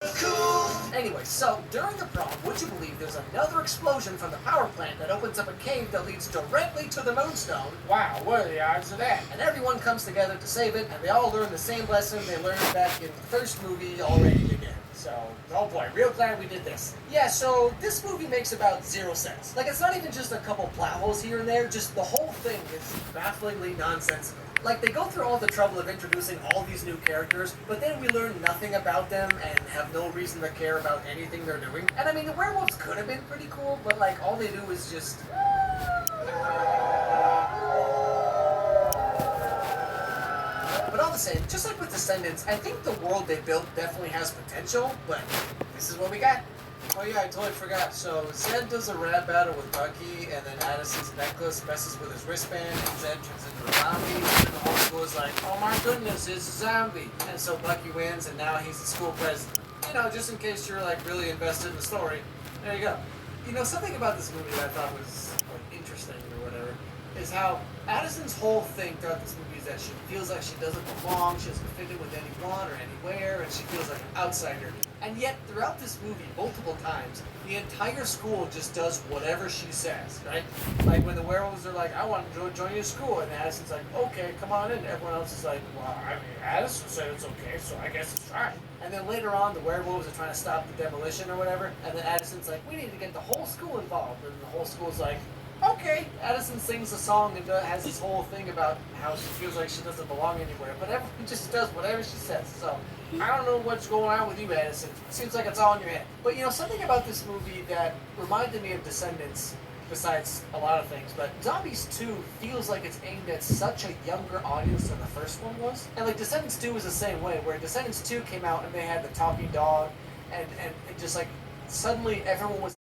Cool! Anyway, so during the prom, would you believe there's another explosion from the power plant that opens up a cave that leads directly to the Moonstone? Wow, what are the odds of that? And everyone comes together to save it, and they all learn the same lesson they learned back in the first movie already again. So, oh boy, real glad we did this. Yeah, so this movie makes about 0 sense. Like, it's not even just a couple plot holes here and there, just the whole thing is bafflingly nonsensical. Like, they go through all the trouble of introducing all these new characters, but then we learn nothing about them and have no reason to care about anything they're doing. And I mean, the werewolves could have been pretty cool, but like, all they do is just... But all the same, just like with Descendants, I think the world they built definitely has potential, but this is what we got. Oh yeah, I totally forgot. So Zed does a rap battle with Bucky, and then Addison's necklace messes with his wristband, and Zed turns into a zombie, and then the whole school is like, oh my goodness, it's a zombie. And so Bucky wins, and now he's the school president. You know, just in case you're like really invested in the story, there you go. You know, something about this movie that I thought was like interesting or whatever is how Addison's whole thing throughout this movie is that she feels like she doesn't belong, she doesn't fit in with anyone or anywhere, and she feels like an outsider. And yet, throughout this movie, multiple times, the entire school just does whatever she says, right? Like when the werewolves are like, I want to join your school, and Addison's like, okay, come on in. Everyone else is like, well, I mean, Addison said it's okay, so I guess it's fine. And then later on, the werewolves are trying to stop the demolition or whatever, and then Addison's like, we need to get the whole school involved. And the whole school's like, okay. Addison sings a song and has this whole thing about how she feels like she doesn't belong anywhere, but everyone just does whatever she says. So I don't know what's going on with you, Addison. It seems like it's all in your head. But you know, something about this movie that reminded me of Descendants, besides a lot of things, but Zombies 2 feels like it's aimed at such a younger audience than the first one was. And like Descendants 2 was the same way, where Descendants 2 came out and they had the talking dog, and just like suddenly everyone was